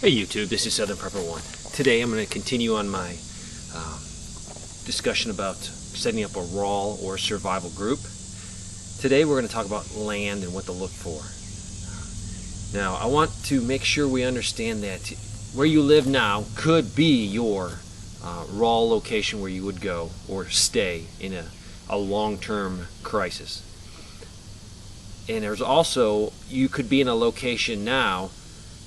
Hey YouTube, this is Southern Prepper 1. Today I'm going to continue on my discussion about setting up a WROL or survival group. Today we're going to talk about land and what to look for. Now I want to make sure we understand that where you live now could be your WROL location where you would go or stay in a long-term crisis. And there's also, you could be in a location now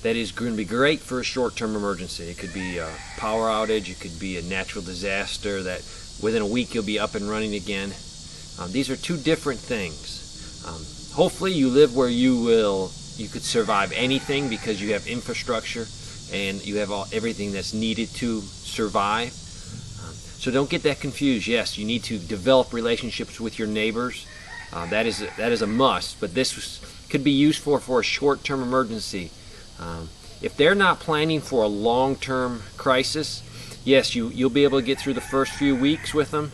that is going to be great for a short-term emergency. It could be a power outage, it could be a natural disaster that within a week you'll be up and running again. These are two different things. Hopefully you live where you could survive anything because you have infrastructure and you have everything that's needed to survive. So don't get that confused. Yes, you need to develop relationships with your neighbors. That is a must, but this could be useful for a short-term emergency. If they're not planning for a long-term crisis, yes, you'll be able to get through the first few weeks with them,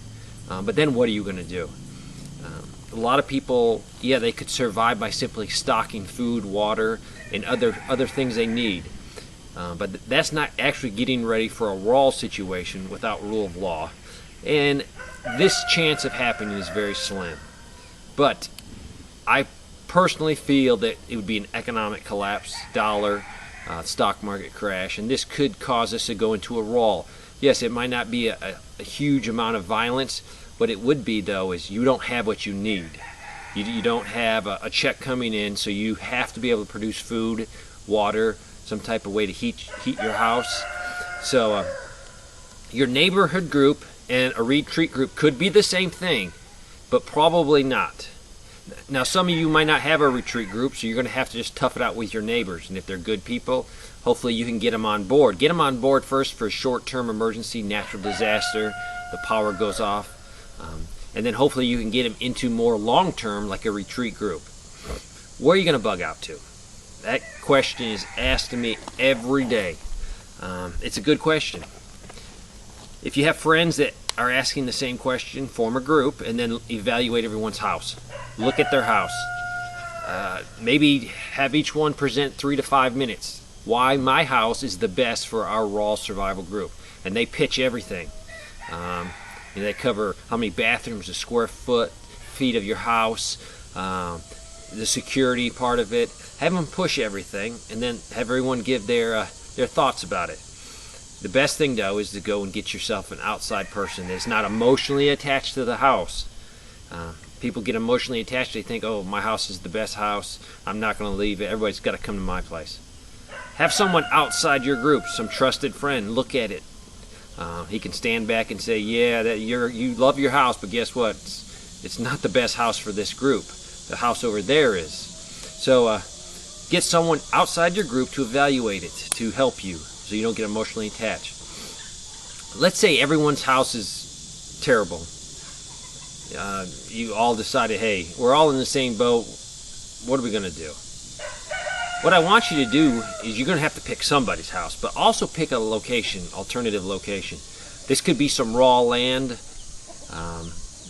but then what are you going to do? A lot of people, yeah, they could survive by simply stocking food, water, and other things they need. But that's not actually getting ready for a WROL situation without rule of law. And this chance of happening is very slim. But I personally feel that it would be an economic collapse, stock market crash, and this could cause us to go into a WROL. Yes, it might not be a huge amount of violence. What it would be, though, is you don't have what you need. You don't have a check coming in, so you have to be able to produce food, water, some type of way to heat your house. So your neighborhood group and a retreat group could be the same thing, but probably not. Now, some of you might not have a retreat group, so you're going to have to just tough it out with your neighbors. And if they're good people, hopefully you can get them on board. Get them on board first for a short-term emergency, natural disaster, the power goes off. And then hopefully you can get them into more long-term, like a retreat group. Where are you going to bug out to? That question is asked to me every day. It's a good question. If you have friends that are asking the same question, form a group and then evaluate everyone's house. Look at their house. Maybe have each one present 3 to 5 minutes. Why my house is the best for our WROL survival group. And they pitch everything. They cover how many bathrooms, the square feet of your house, the security part of it. Have them push everything and then have everyone give their thoughts about it. The best thing, though, is to go and get yourself an outside person that's not emotionally attached to the house. People get emotionally attached. They think, oh, my house is the best house. I'm not going to leave it. Everybody's got to come to my place. Have someone outside your group, some trusted friend, look at it. He can stand back and say, yeah, you love your house, but guess what? It's not the best house for this group. The house over there is. So get someone outside your group to evaluate it, to help you, so you don't get emotionally attached. Let's say everyone's house is terrible. You all decided, hey, we're all in the same boat. What are we going to do? What I want you to do is you're going to have to pick somebody's house, but also pick a location, alternative location. This could be some raw land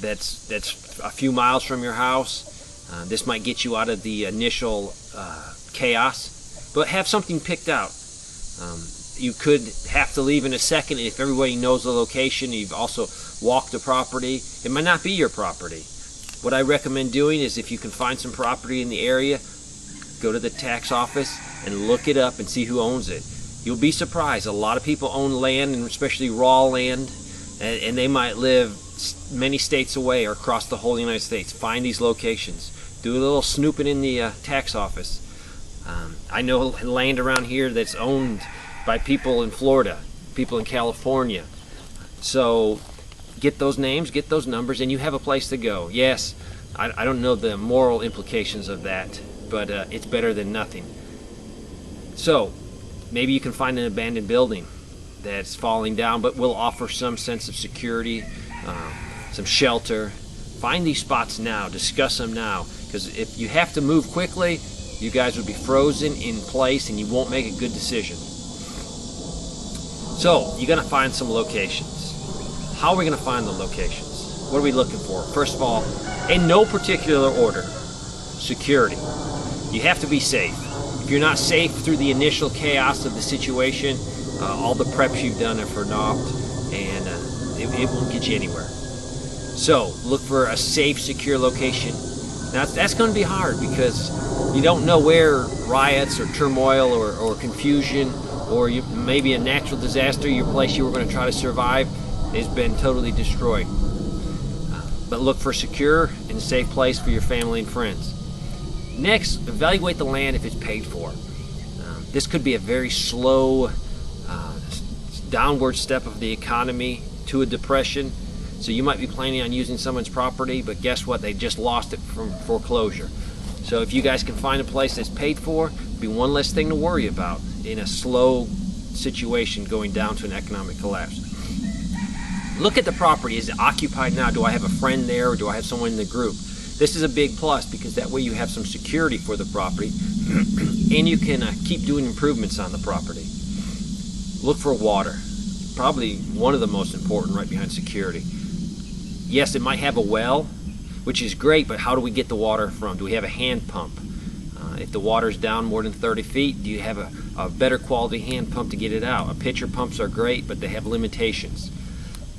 that's a few miles from your house. This might get you out of the initial chaos, but have something picked out. You could have to leave in a second if everybody knows the location. You've also walked the property. It might not be your property. What I recommend doing is if you can find some property in the area, go to the tax office and look it up and see who owns it. You'll be surprised. A lot of people own land, and especially raw land, and they might live many states away or across the whole United States. Find these locations. Do a little snooping in the tax office. I know land around here that's owned by people in Florida, people in California. So get those names, get those numbers, and you have a place to go. Yes, I don't know the moral implications of that, but it's better than nothing. So maybe you can find an abandoned building that's falling down but will offer some sense of security, some shelter. Find these spots now, discuss them now, because if you have to move quickly, you guys would be frozen in place and you won't make a good decision. So you're going to find some locations. How are we going to find the locations? What are we looking for? First of all, in no particular order, security. You have to be safe. If you're not safe through the initial chaos of the situation, all the preps you've done are for naught, and it won't get you anywhere. So look for a safe, secure location. Now that's going to be hard because you don't know where riots or turmoil or confusion or maybe a natural disaster, your place you were going to try to survive, has been totally destroyed. But look for a secure and safe place for your family and friends. Next, evaluate the land if it's paid for. This could be a very slow downward step of the economy to a depression. So you might be planning on using someone's property, but guess what? They just lost it from foreclosure. So if you guys can find a place that's paid for, it'll be one less thing to worry about in a slow situation going down to an economic collapse. Look at the property. Is it occupied now? Do I have a friend there, or do I have someone in the group? This is a big plus because that way you have some security for the property and you can keep doing improvements on the property. Look for water. Probably one of the most important, right behind security. Yes, it might have a well, which is great, but how do we get the water from? Do we have a hand pump? If the water's down more than 30 feet, do you have a better quality hand pump to get it out? Pitcher pumps are great, but they have limitations.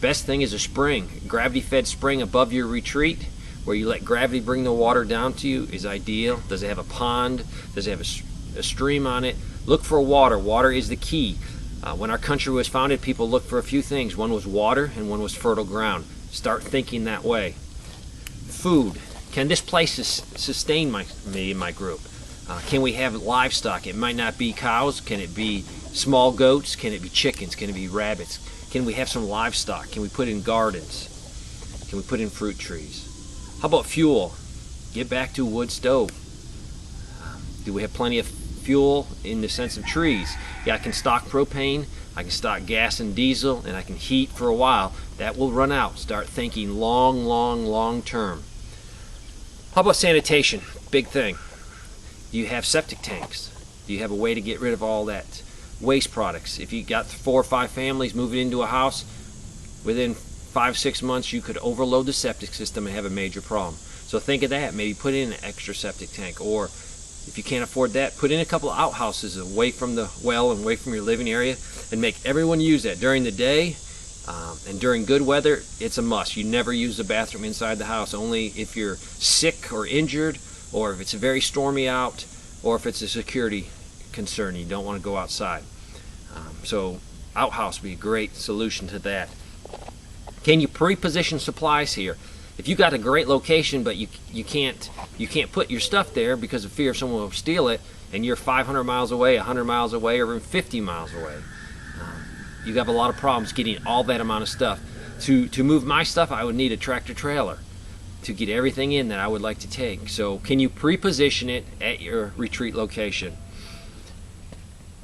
Best thing is a spring. Gravity-fed spring above your retreat, where you let gravity bring the water down to you, is ideal. Does it have a pond? Does it have a stream on it? Look for water. Water is the key. When our country was founded, people looked for a few things. One was water and one was fertile ground. Start thinking that way. Food. Can this place sustain me and my group? Can we have livestock? It might not be cows. Can it be small goats? Can it be chickens? Can it be rabbits? Can we have some livestock? Can we put in gardens? Can we put in fruit trees? How about fuel? Get back to a wood stove. Do we have plenty of fuel in the sense of trees? Yeah, I can stock propane, I can stock gas and diesel, and I can heat for a while. That will run out. Start thinking long term. How about sanitation? Big thing. Do you have septic tanks? Do you have a way to get rid of all that waste products? If you got 4 or 5 families moving into a house, within 5-6 months you could overload the septic system and have a major problem. So think of that. Maybe put in an extra septic tank, or if you can't afford that, put in a couple of outhouses away from the well and away from your living area, and make everyone use that during the day. And during good weather, it's a must. You never use the bathroom inside the house, only if you're sick or injured, or if it's very stormy out, or if it's a security concern. You don't want to go outside. So outhouse would be a great solution to that. Can you pre-position supplies here? If you got a great location, but you can't put your stuff there because of fear of someone will steal it, and you're 500 miles away, 100 miles away, or even 50 miles away, you have a lot of problems getting all that amount of stuff. To move my stuff, I would need a tractor trailer to get everything in that I would like to take. So can you pre-position it at your retreat location?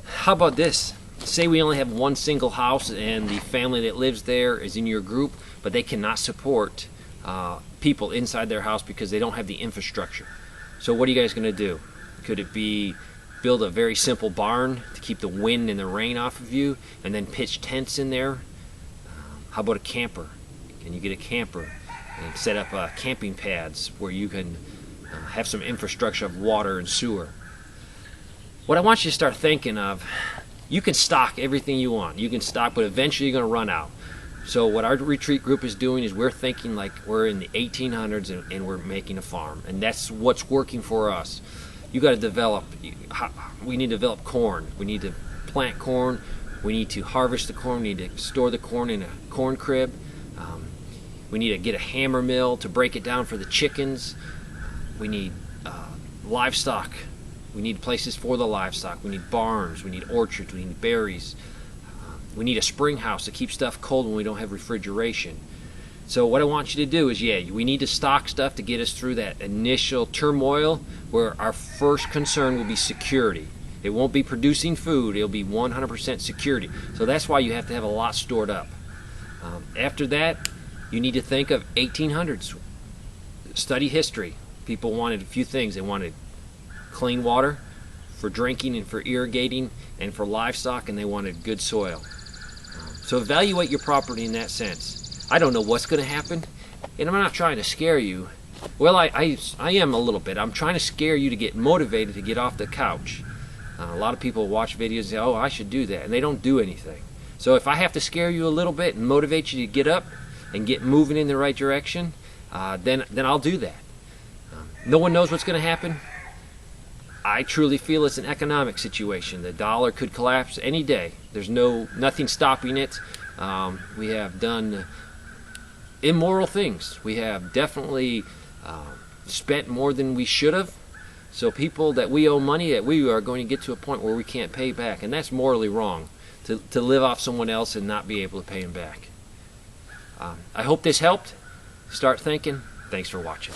How about this? Say we only have one single house and the family that lives there is in your group, but they cannot support people inside their house because they don't have the infrastructure. So what are you guys going to do? Could it be build a very simple barn to keep the wind and the rain off of you, and then pitch tents in there? How about a camper? Can you get a camper and set up camping pads where you can have some infrastructure of water and sewer? What I want you to start thinking of, you can stock everything you want. You can stock, but eventually you're going to run out. So what our retreat group is doing is we're thinking like we're in the 1800s and we're making a farm, and that's what's working for us. You got to develop. We need to develop corn. We need to plant corn. We need to harvest the corn. We need to store the corn in a corn crib. We need to get a hammer mill to break it down for the chickens. We need livestock. We need places for the livestock. We need barns. We need orchards. We need berries. We need a spring house to keep stuff cold when we don't have refrigeration. So what I want you to do is, we need to stock stuff to get us through that initial turmoil where our first concern will be security. It won't be producing food. It'll be 100% security. So that's why you have to have a lot stored up. After that, you need to think of 1800s. Study history. People wanted a few things. They wanted clean water for drinking and for irrigating and for livestock, and they wanted good soil. So evaluate your property in that sense. I don't know what's going to happen, and I'm not trying to scare you. Well, I am a little bit. I'm trying to scare you to get motivated to get off the couch. A lot of people watch videos and say, oh, I should do that, and they don't do anything. So if I have to scare you a little bit and motivate you to get up and get moving in the right direction, then I'll do that. No one knows what's going to happen. I truly feel it's an economic situation. The dollar could collapse any day. There's nothing stopping it. We have done immoral things. We have definitely spent more than we should have. So people that we owe money, that we are going to get to a point where we can't pay back, and that's morally wrong, to live off someone else and not be able to pay them back. I hope this helped. Start thinking. Thanks for watching.